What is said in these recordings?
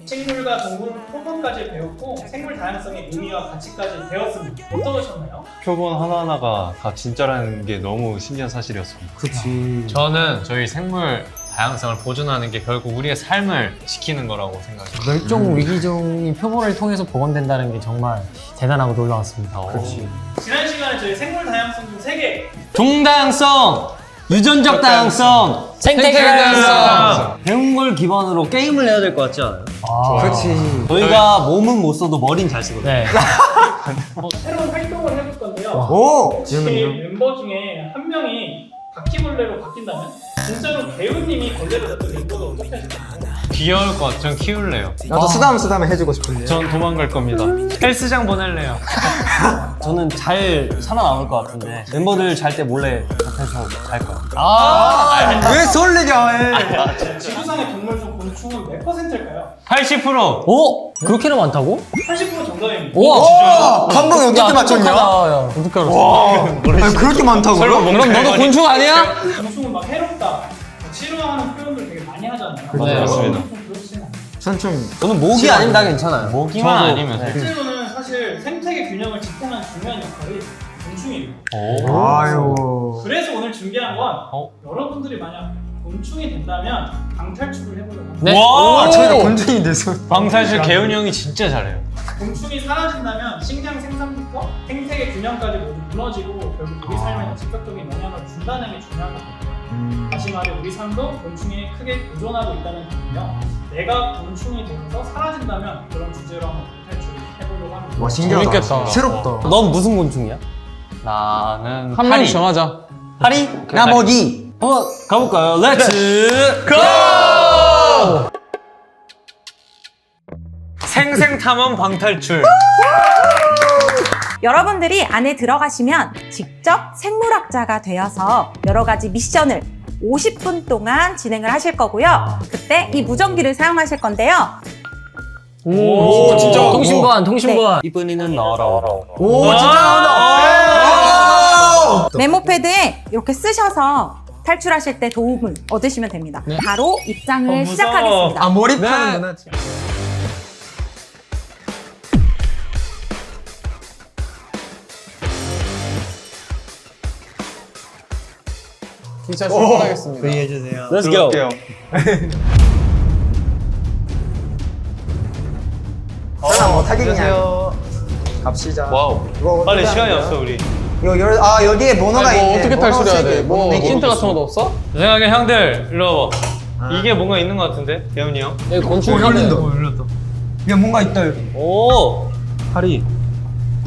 식물과 동물 표본까지 배웠고 생물 다양성의 의미와 가치까지 배웠습니다. 어떠셨나요? 표본 하나하나가 다 진짜라는 게 너무 신기한 사실이었습니다. 그치. 저는 저희 생물 다양성을 보존하는 게 결국 우리의 삶을 지키는 거라고 생각해요. 멸종 위기종이 표본을 통해서 복원된다는 게 정말 대단하고 놀라웠습니다. 그렇지. 지난 시간에 저희 생물 다양성 중 3개 동다양성, 유전적 다양성, 생태계 다양성. 배운 걸 기반으로 게임을 해야 될 것 같지 않아요? 그렇지. 저희가 몸은 못 써도 머리는 잘 쓰거든요. 네. 새로운 활동을 해볼 건데요. 오! 혹시 멤버 중에 한 명이 바퀴벌레로 바뀐다면 진짜로 배우님이 걸레를 잡던 멤버도 어떻게 하실까요? 귀여울 것 같아요. 전 키울래요. 나도 쓰담쓰담 해주고 싶은데. 전 도망갈 겁니다. 헬스장 보낼래요. 저는 잘 살아남을 것 같은데 멤버들 잘 때 몰래 옆에서 잘 거야. 왜 설레게 해? 지구상의 동물 중 곤충은 몇 %일까요? 80%! 오? 그렇게나 많다고? 80% 정답입니다. 우와! 감독 어떻게 맞췄냐? 야, 어떻게 알았어? 아니, 그렇게 많다고? 그럼 너도 곤충 아니야? 곤충은 막 해롭다, 막 싫어하는 표현들 되게 많이 하잖아요. 네. 맞습니다. 좀 그렇진 않아요. 선충. 저는 모기 아니면 다 괜찮아요. 모기만 아니면 돼. 실제로는 사실 생태계 균형을 지탱하는 중요한 역할이 곤충이에요. 아유. 그래서 오늘 준비한 건 어? 여러분들이 만약 곤충이 된다면 방탈출을 해보려고 합니다. 네. 와! 저희가 곤충이 돼서. 방탈출 개훈이 형이 진짜 잘해요. 곤충이 사라진다면 식량 생산부터 생태계 균형까지 모두 무너지고 결국 우리 삶에 직접적인 영향을 준다는 게 중요한 거거든요. 다시 말해 우리 삶도 곤충에 크게 의존하고 있다는 거고요. 내가 곤충이 되면서 사라진다면 그런 주제로 한번 방탈출을 해보려고 합니다. 와, 신기하다. 재밌겠다. 새롭다. 넌 무슨 곤충이야? 나는 한 명씩 정하자. 하리? 나 모기. 한번 가볼까요? 렛츠 고! 생생탐험 방탈출. 여러분들이 안에 들어가시면 직접 생물학자가 되어서 여러 가지 미션을 50분 동안 진행을 하실 거고요. 그때 이 무전기를 사용하실 건데요. 오, 진짜. 통신보안. 이쁜이는 나와라. 오, 진짜 나온다. 메모패드에 이렇게 쓰셔서 탈출하실 때 도움을 얻으시면 됩니다. 바로 입장을 시작하겠습니다. 아, 몰입하는구나. 기차 출발하겠습니다. 회의해주세요. Let's go. 사람 뭐 타격이냐? 갑시다. 와우. 이거 빨리 어떻게 시간이 하는 없어 거야? 우리. 이거 여기에 번호가 아니, 뭐 있네. 어떻게 번호 탈출해야 세 개, 돼? 뭐 번호 네 개. 힌트 같은 것도 없어? 내 생각에 형들 일로 와봐. 이게 뭔가 있는 것 같은데? 배훈이 형? 여기 곤충 열린다. 열렸다. 야, 뭔가 있다 여기. 오. 파리.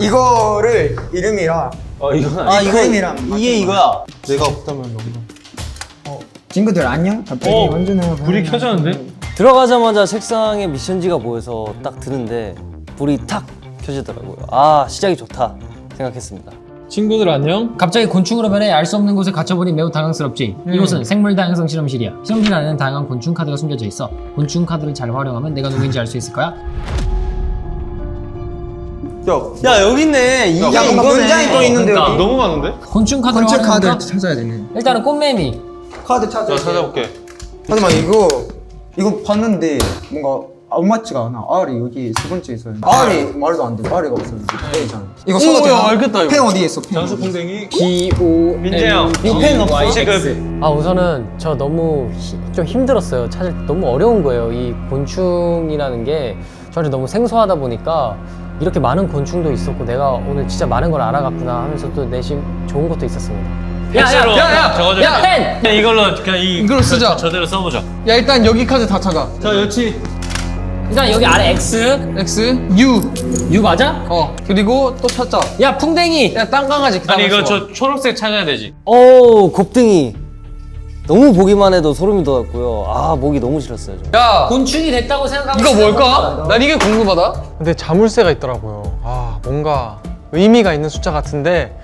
이거를 이름이라. 이건 아 이 이거 그림이랑 이게 맞춰봐. 이거야. 내가 없다면 여기다. 친구들 안녕? 갑자기 완전히 불이 켜졌는데? 들어가자마자 책상에 미션지가 보여서 딱 드는데 불이 탁 켜지더라고요. 아 시작이 좋다 생각했습니다. 친구들 안녕? 갑자기 곤충으로 변해 알 수 없는 곳에 갇혀버린 매우 당황스럽지. 이곳은 생물 다양성 실험실이야. 실험실 안에는 다양한 곤충 카드가 숨겨져 있어. 곤충 카드를 잘 활용하면 내가 누구인지 알 수 있을 거야. 야 여기 있네. 이게 야, 뭔가 문장이 또 있는데 그러니까. 여기. 너무 많은데? 곤충 카드를 콘체 활용하니까 카드를 찾아야 되네. 일단은 꽃매미. 카드 찾아. 나 찾아볼게. 잠깐만 이거 봤는데 뭔가 안 맞지가 않아. R이 여기 세 번째 있어요. R이 말도 안 돼. R이가 없어요. A잖아. 이거 써도 되나? 알겠다, 이거. 펜 어디에 있어? 펜. 장수풍뎅이. B-O 민재 형. 이거 펜 없어? 지금 아 우선은 저 너무 좀 힘들었어요. 사실 너무 어려운 거예요. 이 곤충이라는 게 저한테 너무 생소하다 보니까 이렇게 많은 곤충도 있었고 내가 오늘 진짜 많은 걸 알아갔구나 하면서 또 내심 좋은 것도 있었습니다. 펜으로 적어줘. 야, 펜! 그냥 이걸로 그냥 이걸로 쓰자. 저대로 써보자. 야, 일단 여기까지 다 찾아. 자 여치. 일단 여기 아래 X, X, U. U 맞아? 그리고 또 찾자. 야 풍뎅이! 야, 땅강아지. 아니 이거 저 초록색 찾아야 되지. 오 곱등이. 너무 보기만 해도 소름이 돋았고요. 아 목이 너무 싫었어요. 저. 야, 곤충이 됐다고 생각하고 이거 뭘까? 난 이게 궁금하다. 근데 자물쇠가 있더라고요. 아, 뭔가 의미가 있는 숫자 같은데,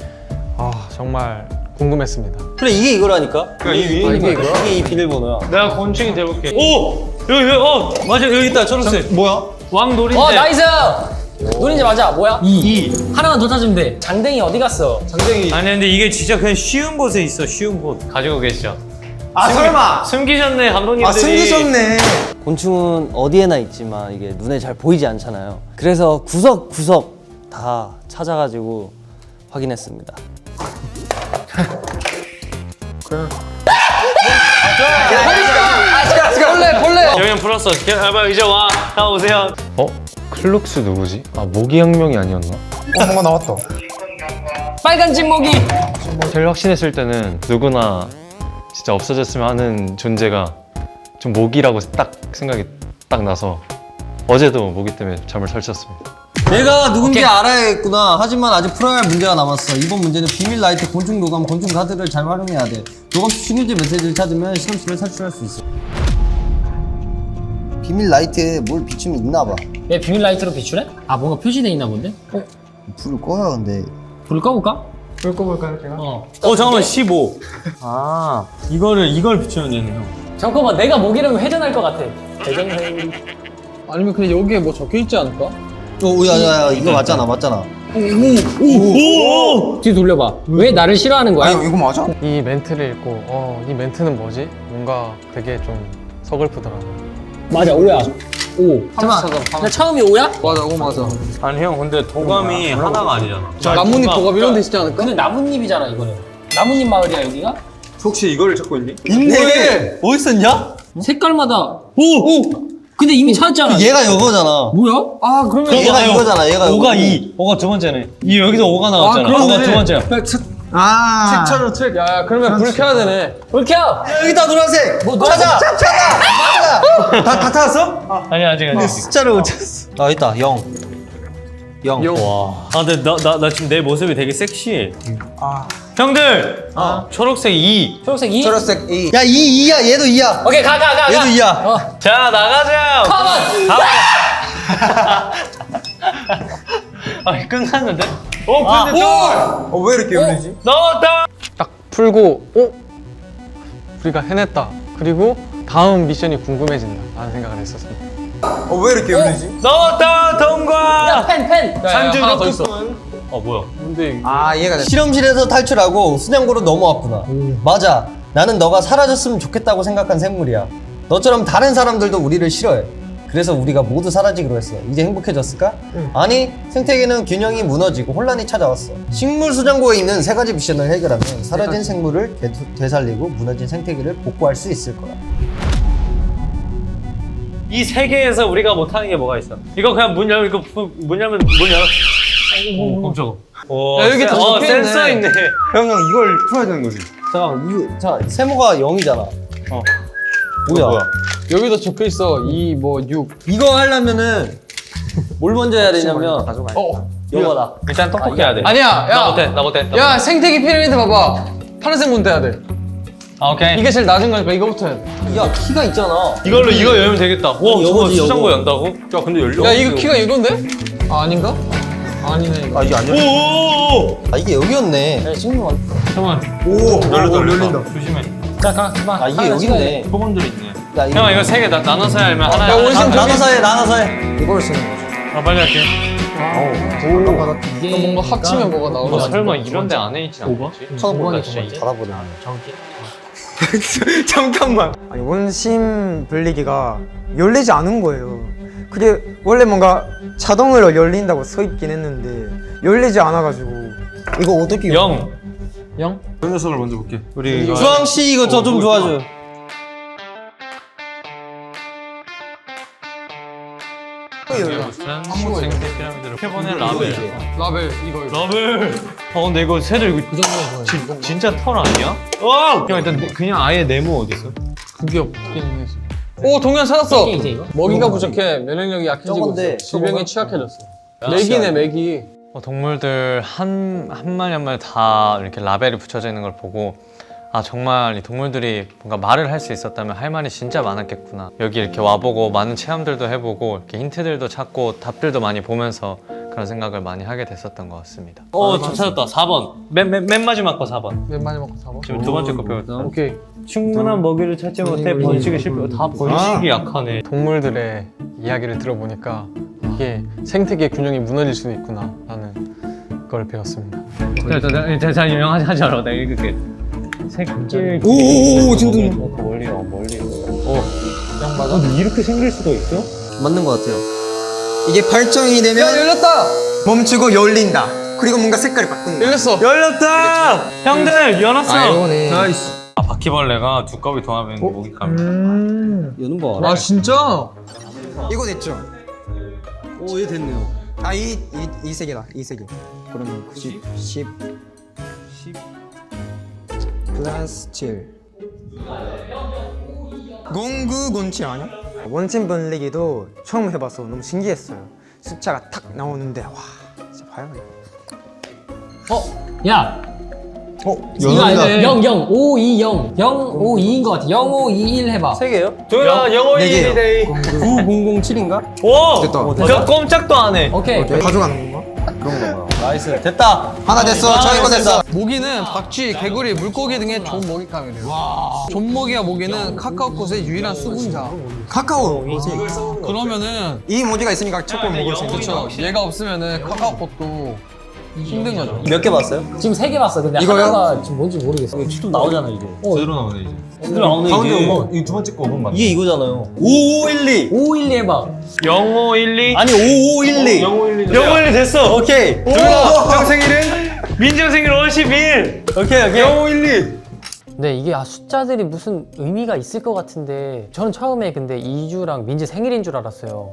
아, 정말 궁금했습니다. 그래 이게 이거라니까. 이게 이게 이 비밀번호야. 내가 곤충이 돼볼게. 오 여기 맞아 여기 있다 초록색. 뭐야? 왕놀이인데. 어 나이스! 노린지 맞아 뭐야? 2 하나만 더 찾으면 돼. 장댕이 어디 갔어? 아니 근데 이게 진짜 그냥 쉬운 곳에 있어. 쉬운 곳 가지고 계시죠. 아 설마. 숨기셨네 감독님들이. 아 숨기셨네. 곤충은 어디에나 있지만 이게 눈에 잘 보이지 않잖아요. 그래서 구석구석 다 찾아가지고 확인했습니다. 벌레. 영현 플러스 어떻게? 아, 이제 와. 다 오세요. 클룩스 누구지? 아 모기혁명이 아니었나? 뭔가 나왔다. 빨간 진목이. 제일 확신했을 때는 누구나 진짜 없어졌으면 하는 존재가 좀 모기라고 딱 생각이 딱 나서 어제도 모기 때문에 잠을 설쳤습니다. 내가 누군지 알아야겠구나. 하지만 아직 풀어야 할 문제가 남았어. 이번 문제는 비밀 라이트 곤충 도감 곤충 카드를 잘 활용해야 돼. 도감 신규제 메시지를 찾으면 실험실을 탈출할 수 있어. 비밀 라이트에 뭘 비추면 있나 봐. 얘 비밀 라이트로 비추래? 아 뭔가 표시돼 있나 본데? 불을 꺼야 근데. 불을 꺼볼까? 불 꺼볼까요 제가? 잠깐만 15. 아 이걸 비추면 되네요. 잠깐만 내가 모기라면 회전할 것 같아. 회전. 아니면 그냥 여기에 뭐 적혀 있지 않을까? 야야야 이거 맞잖아 맞잖아. 뒤 돌려봐. 왜 나를 싫어하는 거야? 아니 이거 맞아? 이 멘트를 읽고 이 멘트는 뭐지? 뭔가 되게 좀 서글프더라고. 맞아 5야. 5. 잠깐만. 나 처음이 5야? 맞아, 맞아. 아니 형 근데 도감이 하나가 아니잖아. 나뭇잎 도감 이런 데 있지 않을까? 근데 나뭇잎이잖아 이거는. 나뭇잎 마을이야 여기가? 혹시 이거를 찾고 있니? 있네. 어디 있었냐? 색깔마다. 오. 근데 이미 찾았잖아. 얘가 이거잖아. 뭐야? 아 그러면 얘가 이거잖아. 얘가 5가 2, 5가 두 번째네. 이 여기서 5가 나왔잖아. 그러네. 5가 두 번째야. 아. 책처럼 책. 야, 그러면 불 켜야 되네. 불 켜. 여기다 노란색. 뭐 찾아. 다 찾았어? 아니 아직. 숫자를 못 찾았어. 아 있다. 0. 와. 아 근데 나 지금 내 모습이 되게 섹시해. 아. 형들 초록색 2. 초록색 2. 초록색 E. 야 2야. 얘도 2야. 오케이 가. 얘도 2야. 자 나가자. 컴온. 아 끝났는데? 근데 또 왜 이렇게 열리지? 나왔다. 딱 풀고, 우리가 해냈다. 그리고 다음 미션이 궁금해진다. 라는 생각을 했었습니다. 왜 이렇게 열리지? 나왔다 통과. 야 펜. 상주 하나 더 있어. 뭐야? 근데 아 얘가 실험실에서 탈출하고 수장고로 넘어왔구나. 맞아. 나는 너가 사라졌으면 좋겠다고 생각한 생물이야. 너처럼 다른 사람들도 우리를 싫어해. 그래서 우리가 모두 사라지기로 했어. 이제 행복해졌을까? 아니, 생태계는 균형이 무너지고 혼란이 찾아왔어. 식물 수장고에 있는 3가지 미션을 해결하면 사라진 생물을 되살리고 무너진 생태계를 복구할 수 있을 거야. 이 세계에서 우리가 못하는 게 뭐가 있어? 이거 그냥 문 열면 문 열어. 오 깜짝아. 야, 여기 다 적혀있네. 센서 있네. 형 이걸 풀어야 되는 거지. 자, 세모가 0이잖아. 뭐야? 여기도 적혀 있어. 2, 6. 이거 하려면은 뭘 먼저 해야 되냐면 이거다. 일단 떡볶이 해야 돼. 아니야, 나 못해. 야, 생태계 피라미드 봐봐. 파란색 문대 해야 돼. 오케이. 이게 제일 낮은 거니까 이거부터 해야 돼. 야, 키가 있잖아. 이거 열면 되겠다. 와 저거 이거지, 수장고 이거. 연다고? 야 근데 열려. 야, 이거 키가 이건데? 아, 아닌가? 아니네, 이거. 이게 안 열려. 오오오. 아, 이게 여기였네. 네, 식물. 잠깐만. 열린다. 조심해. 자 가. 아, 이게 여기인데. 소금들 있네. 야, 형 이거 3개 나눠서 하면 하나. 야, 우리 지금 나눠서 해. 이걸 쓰는 거지. 빨리 할게. 이거 뭔가 합치면 뭐가 너 나오지? 설마 이런 데 안에 있지 않겠지? 쳐다보니까 진짜 이게. 닫아버려. 잠깐만. 아니 원심 분리기가 열리지 않은 거예요. 그게 원래 뭔가 자동으로 열린다고 써 있긴 했는데 열리지 않아가지고 이거 어떻게 0. 0? 그 녀석을 먼저 볼게. 우리 이거 주황 씨 이거 저 좀 도와줘. 생태 피라미드를 표본의 라벨. 라벨, 이거. 러블. 근데 이거 새들 이거 진짜 털 아니야? 형 일단 그냥 아예 네모 어디 있어? 그게 없긴 해. 오, 동현 찾았어. 이게 이거? 먹이가 부족해. 면역력이 약해지고 저건데, 있어. 질병에 취약해졌어. 맥이네, 맥이. 동물들 한 마리 한 마리 다 이렇게 라벨이 붙여져 있는 걸 보고 아 정말 이 동물들이 뭔가 말을 할 수 있었다면 할 말이 진짜 많았겠구나. 여기 이렇게 와보고 많은 체험들도 해보고 이렇게 힌트들도 찾고 답들도 많이 보면서 그런 생각을 많이 하게 됐었던 것 같습니다. 저 찾았다. 4번. 맨 마지막 거 4번. 맨 마지막 거 4번. 지금 두 번째 거 배웠다. 오케이. 충분한 먹이를 찾지 못해 번식에 실패. 다 번식이 약하네. 동물들의 이야기를 들어보니까 이게 생태계 균형이 무너질 수도 있구나 라는 걸 배웠습니다. 자, 하지 말라. 내가 읽을게. 새끼를 오오오 진동. 멀리 와 멀리. 맞는 것 같아요. 이게 발정이 되면 열렸다. 멈추고 열린다. 그리고 뭔가 색깔이 바꾼다. 열렸어. 열렸다. 형들 열었어. 아 이거네. 아 바퀴벌레가 두꺼비 도마뱀 모기감이. 여는 거 알아? 아 진짜? 이거 됐죠? 오얘 됐네요. 아이 색이다. 이 색이. 그러면 10 플러스 7 0907 아니야? 원심 분리기도 처음 해봐서 너무 신기했어요. 숫자가 탁 나오는데 와 진짜 봐요 이거. 야! 이거 아니네. 00520 052인 것 같아. 0521 해봐. 세 개요? 도현아 영어 네 개요. 1위 9007인가? 오! 됐다. 저 꼼짝도 안 해. 오케이. 가져가는 건가? 그런가 봐요. 나이스. 됐다. 하나 됐어. 저희 거 됐어. 모기는 박쥐, 개구리, 물고기 등의 좋은 먹잇감이래요. 존먹이와 모기는 카카오꽃의 유일한 수분자. 카카오. 그러면은 이 모지가 있으니까 초코 먹을 수 있는 그렇죠. 얘가 없으면은 카카오꽃도 힘든 거죠. 몇 개 봤어요? 지금 3개 봤어. 근데 이거요? 하나가 지금 뭔지 모르겠어. 좀 나오잖아 이게. 제대로 나오네 이제. 제대로 나오네 이게. 5번 이 두 번째 거 5번 맞네. 이게 이거잖아요. 5512. 512 해봐. 0512 아니 5512. 0512 됐어. 오케이. 형 생일은 민정 생일 52일. 오케이. 0512. 근데 이게 숫자들이 무슨 의미가 있을 것 같은데 저는 처음에 근데 이주랑 민지 생일인 줄 알았어요.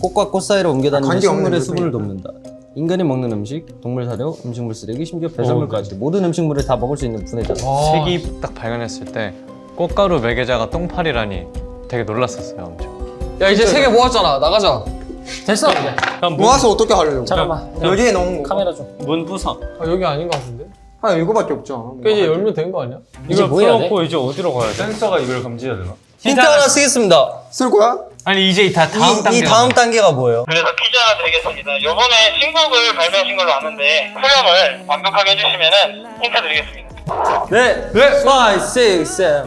꽃과 꽃 사이로 옮겨다니는 관계 없는 식물의 물품이. 수분을 돕는다. 인간이 먹는 음식, 동물 사료, 음식물 쓰레기, 심지어 배설물까지 모든 음식물을 다 먹을 수 있는 분해잖아. 색이 딱 발견했을 때 꽃가루 매개자가 똥파리라니 되게 놀랐었어요 엄청. 야 이제 3개 모았잖아. 나가자. 됐어. 모아서 어떻게 하려고? 잠깐만. 여기에 넣은 거. 카메라 좀. 문 부서. 아, 여기 아닌 것 같은데? 아 이거밖에 없죠. 그 이제 열면 되는 거 아니야? 이제 뭐 해야 돼? 이제 어디로 가야 돼? 센서가 이걸 감지해야 되나? 힌트 하나 쓰겠습니다. 쓸 거야? 아니 이제 다 다음 단계. 이 다음 단계가 뭐예요? 그래서 퀴즈 하나 드리겠습니다. 이번에 신곡을 발매하신 걸로 아는데 후렴을 완벽하게 해주시면은 힌트 드리겠습니다. 네. 5, 6, 7.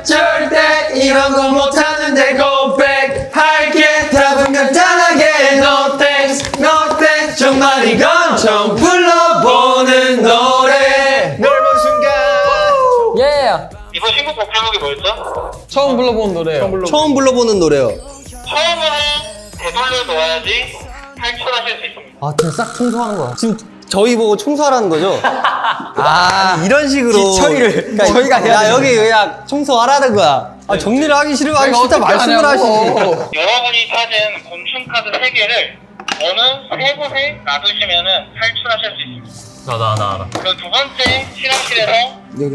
절대 이런 거 못하는데 고백할게. 답은 간단하게 No thanks, no thanks. 정말 이건 처음 불러보는 노래. 넓은 순간. 예. 이번 신곡 곡 제목이 뭐였죠? 처음 불러본 노래예요. 처음 불러보는 노래요. 처음으로 되돌려 놓아야지 탈출하실 수 있습니다. 아, 그냥 싹 청소하는 거야. 지금 저희 보고 청소하라는 거죠? 아 이런 식으로 처리를 그러니까 저희가 해야 야 돼요. 여기 그냥 청소하라는 거야. 아 정리를 하기 싫으면 아니 진짜 말씀을 하시지. 여러분이 찾은 곤충 카드 3개를 어느 3곳에 놔두시면은 탈출하실 수 있습니다. 나 알아. 그리고 두 번째 실험실에서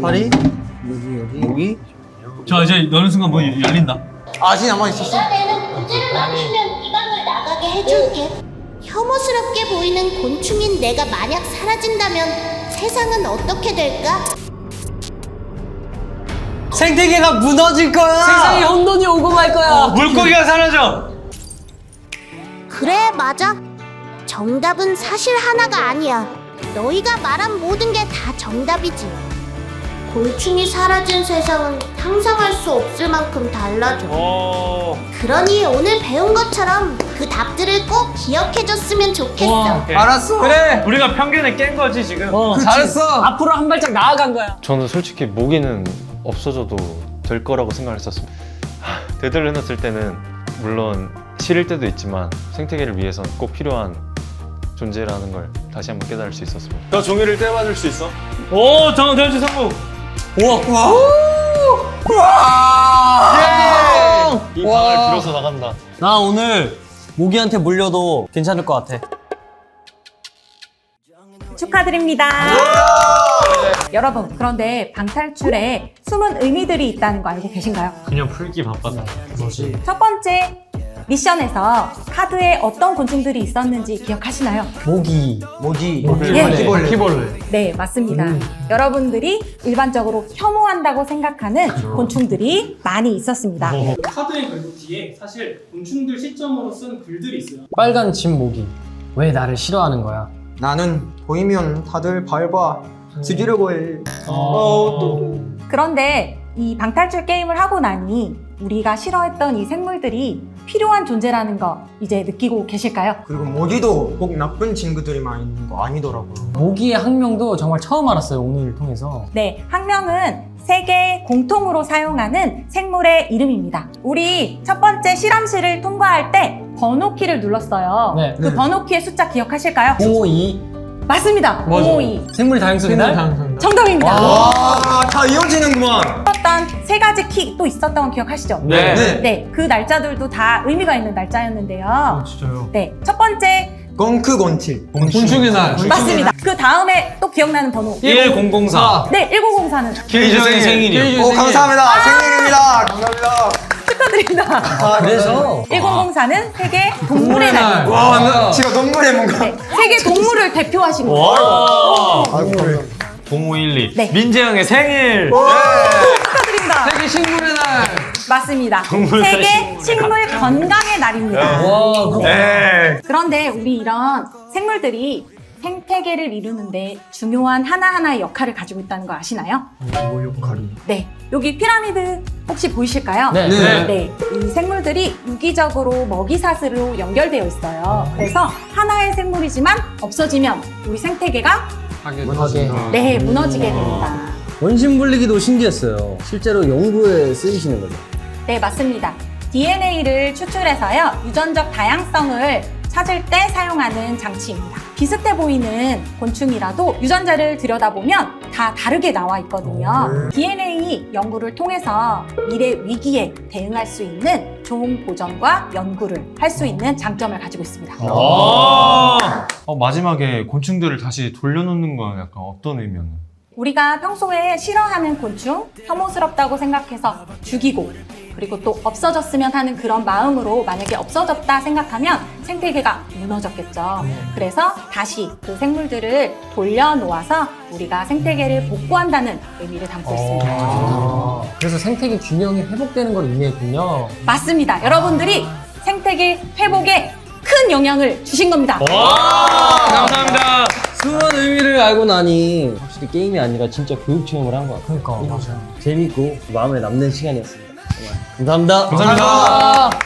파리 여기 자 이제 여는 순간 뭐 열린다. 아직 남아 있었어? 내는 문제를 맞추면 이 방을 나가게 해줄게. 혐오스럽게 보이는 곤충인 내가 만약 사라진다면 세상은 어떻게 될까? 생태계가 무너질 거야. 세상에 혼돈이 오고 말 거야. 물고기가 사라져. 그래, 맞아. 정답은 사실 하나가 아니야. 너희가 말한 모든 게 다 정답이지. 곤충이 사라진 세상은 상상할 수 없을 만큼 달라져. 그러니 오늘 배운 것처럼 그 답들을 꼭 기억해줬으면 좋겠어. 알았어. 그래. 우리가 편견을 깬 거지 지금. 잘했어. 앞으로 한 발짝 나아간 거야. 저는 솔직히 모기는 없어져도 될 거라고 생각했었습니다. 되돌려 놨을 때는 물론 싫을 때도 있지만 생태계를 위해선 꼭 필요한 존재라는 걸 다시 한번 깨달을 수 있었습니다. 저 종이를 떼받을 수 있어? 오, 정치 성공. 이 방을 빌어서 나간다. 나 오늘 모기한테 물려도 괜찮을 것 같아. 축하드립니다. 여러분, 그런데 방탈출에 숨은 의미들이 있다는 거 알고 계신가요? 그냥 풀기 바빴다. 첫 번째, 미션에서 카드에 어떤 곤충들이 있었는지 기억하시나요? 모기. 예. 바퀴벌레. 네, 맞습니다. 여러분들이 일반적으로 혐오한다고 생각하는 곤충들이 많이 있었습니다. 카드의 결국 뒤에 사실 곤충들 시점으로 쓴 글들이 있어요. 빨간 집 모기. 왜 나를 싫어하는 거야? 나는 보이면 다들 밟아 죽이려고 해. 그런데 이 방탈출 게임을 하고 나니 우리가 싫어했던 이 생물들이 필요한 존재라는 거 이제 느끼고 계실까요? 그리고 모기도 꼭 나쁜 친구들이만 있는 거 아니더라고요. 모기의 학명도 정말 처음 알았어요, 오늘 통해서. 네, 학명은 세계 공통으로 사용하는 생물의 이름입니다. 우리 첫 번째 실험실을 통과할 때 번호키를 눌렀어요. 네. 그 번호키의 숫자 기억하실까요? 052. 맞습니다. 052. 생물이 다양성의 날? 정답입니다. 다 이어지는구만. 어떤 세 가지 키 또 있었던 거 기억하시죠? 네. 네, 그 날짜들도 다 의미가 있는 날짜였는데요. 진짜요? 네, 첫 번째 꽁크곤칠. 곤충의 날. 맞습니다. 그 다음에 또 기억나는 번호. 1004. 네, 1004는 기준의 생일이요. 오, 감사합니다. 생일입니다. 감사합니다. 축하드립니다. 그래서 1004는 세계 동물의 날. 와, 나 지금 동물의 뭔가. 네, 세계 동물을 대표하신 거예요. 와. 아이고, 그래. 0512. 네. 민재형의 생일. 축하드립니다. 세계 식물의 날. 맞습니다. 동물 세계 식물 건강의 날입니다. 와, 네. 그런데 우리 이런 생물들이 생태계를 이루는데 중요한 하나하나의 역할을 가지고 있다는 거 아시나요? 뭐 역할이? 네. 여기 피라미드 혹시 보이실까요? 네. 네. 이 생물들이 유기적으로 먹이사슬로 연결되어 있어요. 그래서 하나의 생물이지만 없어지면 우리 생태계가 하게. 무너지게 됩니다. 원심 분리기도 신기했어요. 실제로 연구에 쓰이시는 거죠. 네, 맞습니다. DNA를 추출해서요, 유전적 다양성을 찾을 때 사용하는 장치입니다. 비슷해 보이는 곤충이라도 유전자를 들여다보면 다 다르게 나와 있거든요. DNA 연구를 통해서 미래 위기에 대응할 수 있는 종 보존과 연구를 할 수 있는 장점을 가지고 있습니다. 마지막에 곤충들을 다시 돌려놓는 건 약간 어떤 의미였나요? 우리가 평소에 싫어하는 곤충, 혐오스럽다고 생각해서 죽이고, 그리고 또 없어졌으면 하는 그런 마음으로 만약에 없어졌다 생각하면 생태계가 무너졌겠죠. 그래서 다시 그 생물들을 돌려놓아서 우리가 생태계를 복구한다는 의미를 담고 있습니다. 그래서 생태계 균형이 회복되는 걸 의미했군요. 맞습니다. 여러분들이 생태계 회복에 큰 영향을 주신 겁니다. 감사합니다. 그런 의미를 알고 나니 확실히 게임이 아니라 진짜 교육 체험을 한 것 같아요. 그러니까. 재밌고 마음에 남는 시간이었습니다. 정말 감사합니다. 감사합니다.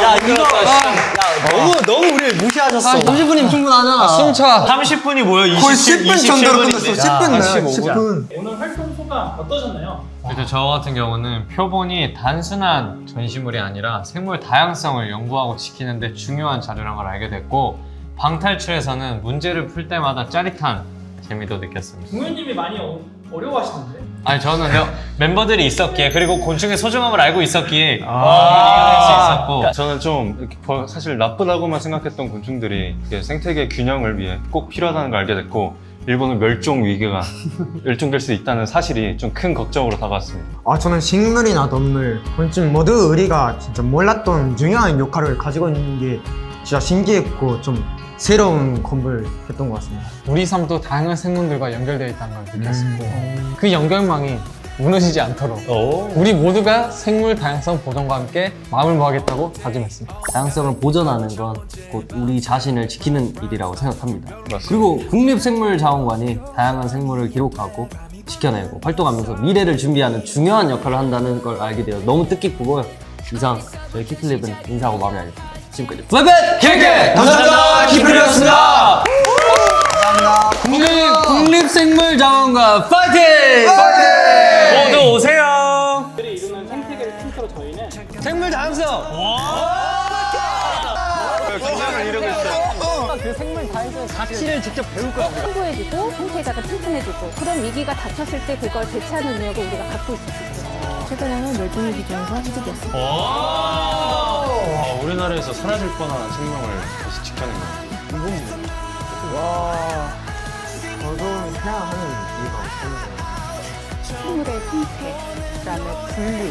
야 이거 너무 우리를 무시하셨어. 30분이면 충분하잖아. 숨차. 30분이 뭐예요? 거의 10분 정도로 끝났어. 10분. 15분. 오늘 활동 소감 어떠셨나요? 그래서 저 같은 경우는 표본이 단순한 전시물이 아니라 생물 다양성을 연구하고 지키는데 중요한 자료란 걸 알게 됐고, 방탈출에서는 문제를 풀 때마다 짜릿한 재미도 느꼈습니다. 동현님이 많이 어려워하시는데? 아니 저는 멤버들이 있었기에, 그리고 곤충의 소중함을 알고 있었기에 할 수 있었고. 저는 좀 이렇게 사실 나쁘다고만 생각했던 곤충들이 이렇게 생태계 균형을 위해 꼭 필요하다는 걸 알게 됐고, 일본은 멸종 위기가 멸종될 수 있다는 사실이 좀 큰 걱정으로 다가왔습니다. 저는 식물이나 동물, 곤충 모두 우리가 진짜 몰랐던 중요한 역할을 가지고 있는 게 진짜 신기했고 좀 새로운 공부를 했던 것 같습니다. 우리 삶도 다양한 생물들과 연결되어 있다는 걸 느꼈었고 그 연결망이 무너지지 않도록 우리 모두가 생물 다양성 보존과 함께 마음을 모아겠다고 다짐했습니다. 다양성을 보존하는 건 곧 우리 자신을 지키는 일이라고 생각합니다. 맞습니다. 그리고 국립생물자원관이 다양한 생물을 기록하고 지켜내고 활동하면서 미래를 준비하는 중요한 역할을 한다는 걸 알게 되어 너무 뜻깊고요. 이상 저희 키플립은 인사하고 마무리하겠습니다. 지금까지 플랩벳 케이크! 감사합니다. 키플이었습니다. 국립생물자원관 파이팅! 모두 오세요. 들이 이루는 생태계를 틈타로 저희는 생물 다양성! 긴장을 이루고 있어요. 그 생물 다양성 가치를 직접 배울 거예요. 풍부해지고 생태계가 튼튼해지고 그런 위기가 닥쳤을 때 그걸 대처하는 능력을 우리가 갖고 있었어요. 최근에는 멸종위기 중에서 해직이었습니다. 우리나라에서 사라질 뻔한 생명을 다시 지켜낸 거예요. 식물의 생태, 그다음에 분류,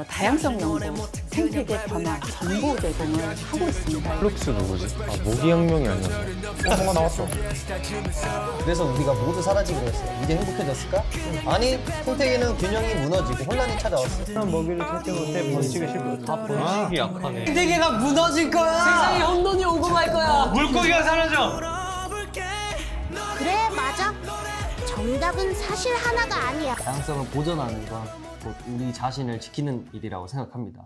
다양성 연구, 생태계 변화, 정보 제공을 하고 있습니다. 플룩스 누구지? 모기혁명이 아니었나요? 뭔가 나왔어. 그래서 우리가 모두 사라지기로 했어요. 이제 행복해졌을까? 아니, 생태계는 균형이 무너지고 혼란이 찾아왔어. 먹이를 찾지 못해 번식을 실패. 다 번식이 약하네. 생태계가 무너질 거야! 세상에 혼돈이 오고 말 거야. 물고기가 사라져. 그래, 맞아. 정답은 사실 하나가 아니야. 다양성을 보존하는 건 곧 우리 자신을 지키는 일이라고 생각합니다.